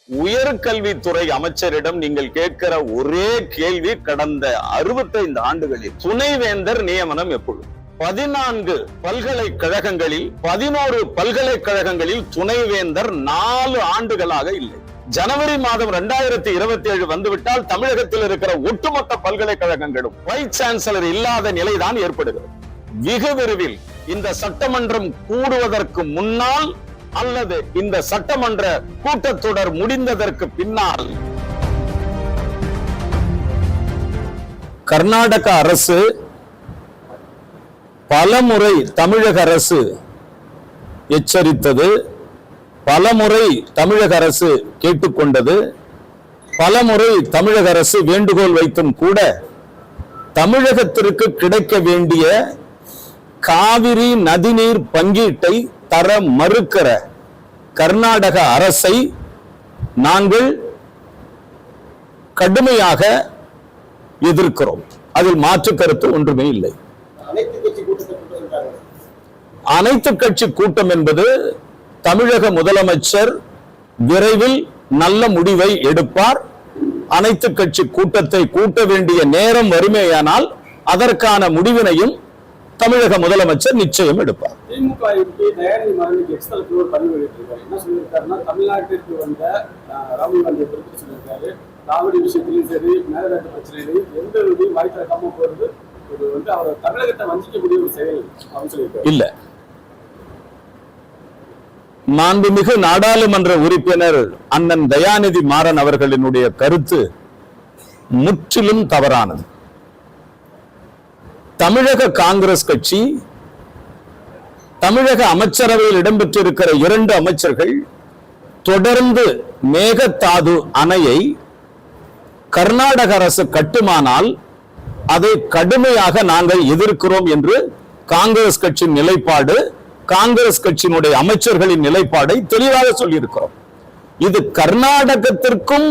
உயர்கல்வித்துறை அமைச்சரிடம் நீங்கள் கேட்கிற ஒரே கேள்வி, கடந்த 65 ஆண்டுகளில் துணைவேந்தர் நியமனம் எப்பொழுது? 14 பல்கலைக்கழகங்களில் 11 பல்கலைக்கழகங்களில் துணைவேந்தர் 4 ஆண்டுகளாக இல்லை. ஜனவரி மாதம் 2027 வந்துவிட்டால் தமிழகத்தில் இருக்கிற ஒட்டுமொத்த பல்கலைக்கழகங்களும் வைஸ் சான்சலர் இல்லாத நிலைதான் ஏற்படுகிறது. வெகு விரைவில் இந்த சட்டமன்றம் கூடுவதற்கு முன்னால் அல்லது இந்த சட்டமன்ற கூட்டத்தொடர் முடிந்ததற்கு பின்னால் கர்நாடக அரசு பலமுறை தமிழக அரசு எச்சரித்தது, பலமுறை தமிழக அரசு கேட்டுக்கொண்டது, பலமுறை தமிழக அரசு வேண்டுகோள் வைத்தும் கூட தமிழகத்திற்கு கிடைக்க வேண்டிய காவிரி நதிநீர் பங்கீட்டை தர மறுக்கிற கர்நாடக அரசை நாங்கள் கடுமையாக எதிர்க்கிறோம். அதில் மாற்று கருத்து ஒன்றுமே இல்லை. அனைத்து கட்சி கூட்டம் என்பது தமிழக முதலமைச்சர் விரைவில் நல்ல முடிவை எடுப்பார். அனைத்து கட்சி கூட்டத்தை கூட்ட வேண்டிய நேரம் வறுமையானால் அதற்கான முடிவினையும் தமிழக முதலமைச்சர் நிச்சயம் எடுப்பார். திமுக தயாநிதி மாறனுக்கு எக்ஸ்ட்ரா ஒரு பதிவு வெளியிட்டிருக்காரு. என்ன சொல்லியிருக்காருன்னா, தமிழ்நாட்டிற்கு வந்த ராகுல் காந்தியை குறித்து சொல்லியிருக்காரு. காவிரி விஷயத்திலையும் சரி, மேகதாட்டு பிரச்சனையிலையும் எந்த விதையும் வாய் திறக்காம போறது இது அவர் தமிழகத்தை வஞ்சிக்கக்கூடிய ஒரு செயல் அப்படின்னு சொல்லியிருக்காரு. இல்ல, மாண்புமிகு நாடாளுமன்ற உறுப்பினர் அண்ணன் தயாநிதி மாறன் அவர்களினுடைய கருத்து முற்றிலும் தவறானது. தமிழக காங்கிரஸ் கட்சி, தமிழக அமைச்சரவையில் இடம்பெற்றிருக்கிற 2 அமைச்சர்கள் தொடர்ந்து மேகதாது அணையை கர்நாடக அரசு கட்டுமானால் அதை கடுமையாக நாங்கள் எதிர்க்கிறோம் என்று காங்கிரஸ் கட்சியின் நிலைப்பாடு, காங்கிரஸ் கட்சியினுடைய அமைச்சர்களின் நிலைப்பாடை தெளிவாக சொல்லியிருக்கிறோம். இது கர்நாடகத்திற்கும்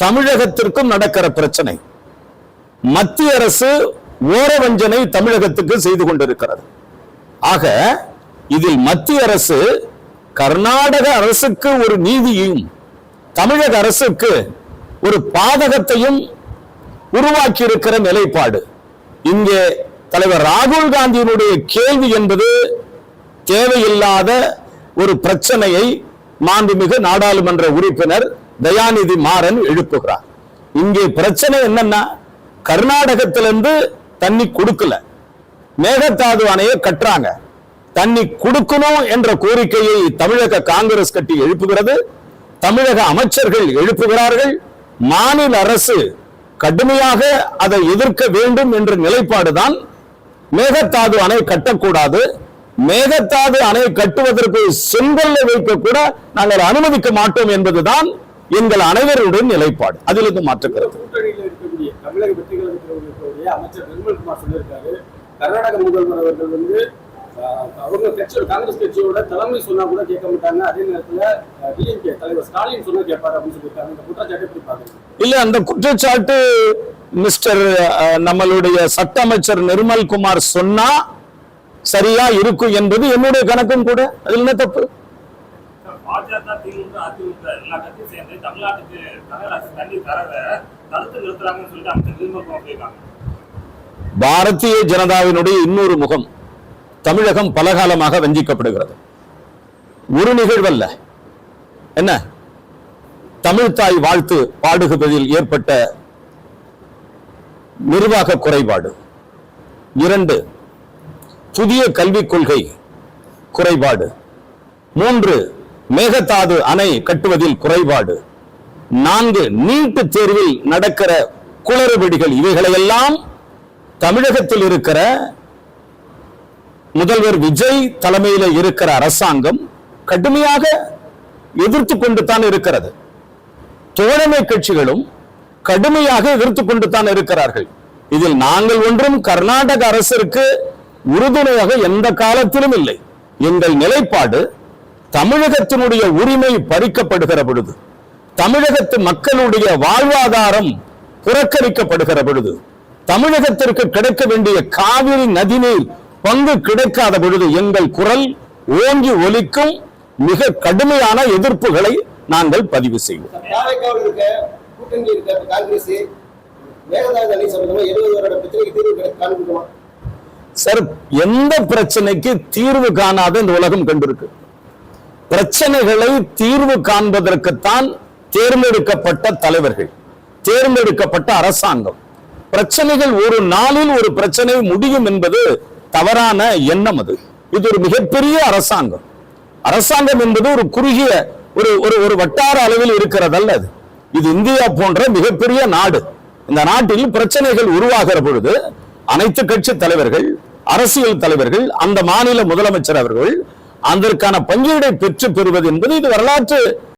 தமிழகத்திற்கும் நடக்கிற பிரச்சனை. மத்திய அரசு ஓரவஞ்சனை தமிழகத்துக்கு செய்து கொண்டிருக்கிறது. ஆக இதில் மத்திய அரசு கர்நாடக அரசுக்கு ஒரு நீதியையும் தமிழக அரசுக்கு ஒரு பாதகத்தையும் உருவாக்கி இருக்கிற நிலைப்பாடு. இங்கே தலைவர் ராகுல் காந்தியினுடைய கேள்வி என்பது தேவையில்லாத ஒரு பிரச்சனையை மாண்புமிகு நாடாளுமன்ற உறுப்பினர் தயாநிதி மாறன் எழுப்புகிறார். இங்கே பிரச்சனை என்னன்னா, கர்நாடகத்திலிருந்து தண்ணி கொடுக்கல, மேகதாது அணையை கட்டுறாங்க, தண்ணி கொடுக்கணும் என்ற கோரிக்கையை தமிழக காங்கிரஸ் கட்சி எழுப்புகிறது, தமிழக அமைச்சர்கள் எழுப்புகிறார்கள். மாநில அரசு கடுமையாக அதை எதிர்க்க வேண்டும் என்ற நிலைப்பாடுதான். மேகதாது அணை கட்டக்கூடாது, மேகதாது அணை கட்டுவதற்கு செங்கல்லை வைக்க கூட நாங்கள் அனுமதிக்க மாட்டோம் என்பதுதான் எங்கள் அனைவருடைய நிலைப்பாடு. அதிலிருந்து மாற்றுகிறது. தமிழக வெற்றி கழகத்தில் அமைச்சர் நிர்மல்குமார் சொல்லியிருக்காரு, கர்நாடக முதல்வர் அவர்கள் அவங்க கட்சி காங்கிரஸ் கட்சியோட தலைமை சொன்னா கூட கேட்க மாட்டாங்க, அதே நேரத்தில் டிஎம்கே தலைவர் ஸ்டாலின் சொன்னா கேட்பாரு அப்படின்னு சொல்லியிருக்காங்க. இந்த குற்றச்சாட்டு எப்படி பாக்குறீங்க? இல்ல, அந்த குற்றச்சாட்டு மிஸ்டர் நம்மளுடைய சட்ட அமைச்சர் நிர்மல்குமார் சொன்னா சரியா இருக்கும் என்பது என்னுடைய கணக்கும் கூட. அதில் என்ன தப்பு? பாஜக, திமுக, அதிமுக எல்லா கட்சியும் சேர்ந்து தமிழ்நாட்டுக்கு தமிழக அரசு தண்ணி தரவை தடுத்து நிறுத்துறாங்கன்னு சொல்லிட்டு அமைச்சர் நிர்மல்குமார் சொல்லியிருக்காங்க. பாரதிய ஜனதாவினுடைய இன்னொரு முகம், தமிழகம் பலகாலமாக வஞ்சிக்கப்படுகிறது. ஒரு நிகழ்வல்ல, என்ன தமிழ்தாய் வாழ்த்து பாடுகுவதில் ஏற்பட்ட நிர்வாக குறைபாடு, 2 புதிய கல்விக் கொள்கை குறைபாடு, 3 மேகதாது அணை கட்டுவதில் குறைபாடு, 4 நீட் தேர்வில் நடக்கிற குளறுபடிகள், இவைகளையெல்லாம் தமிழகத்தில் இருக்கிற முதல்வர் விஜய் தலைமையில் இருக்கிற அரசாங்கம் கடுமையாக எதிர்த்து கொண்டு தான் இருக்கிறது. தோழமை கட்சிகளும் கடுமையாக எதிர்த்து கொண்டு தான் இருக்கிறார்கள். இதில் நாங்கள் ஒன்றும் கர்நாடக அரசிற்கு உறுதுணையாக எந்த காலத்திலும் இல்லை. எங்கள் நிலைப்பாடு, தமிழகத்தினுடைய உரிமை பறிக்கப்படுகிற பொழுது, தமிழகத்து மக்களுடைய வாழ்வாதாரம் புறக்கணிக்கப்படுகிற பொழுது, தமிழகத்திற்கு கிடைக்க வேண்டிய காவிரி நதிநீர் பங்கு கிடைக்காத பொழுது எங்கள் குரல் ஓங்கி ஒலிக்கும். மிக கடுமையான எதிர்ப்புகளை நாங்கள் பதிவு செய்வோம். தாவேக்காவில் இருக்க கூட்டணி இருக்க காங்கிரஸ் மேகதாது அணை சம்பந்தமா 70 வருட பிரச்சனைக்கு தீர்வு காண்பிக்குமா? சார், எந்த பிரச்சனைக்கு தீர்வு காணாத இந்த உலகம் கண்டிருக்கு? பிரச்சனைகளை தீர்வு காண்பதற்குத்தான் தேர்ந்தெடுக்கப்பட்ட தலைவர்கள், தேர்ந்தெடுக்கப்பட்ட அரசாங்கம். பிரச்சனைகள் ஒரு நாளில் ஒரு பிரச்சனை முடியும் என்பது தவறான எண்ணம். அது இது ஒரு மிகப்பெரிய அரசாங்கம். அரசாங்கம் என்பது ஒரு குறுகிய ஒரு வட்டார அளவில் இருக்கிறதல்ல. அது இது இந்தியா போன்ற மிகப்பெரிய நாடு. இந்த நாட்டில் பிரச்சனைகள் உருவாகிற பொழுது அனைத்து கட்சி தலைவர்கள், அரசியல் தலைவர்கள், அந்த மாநில முதலமைச்சர் அவர்கள் அதற்கான பங்கீடை பெற்று பெறுவது என்பது இது வரலாற்று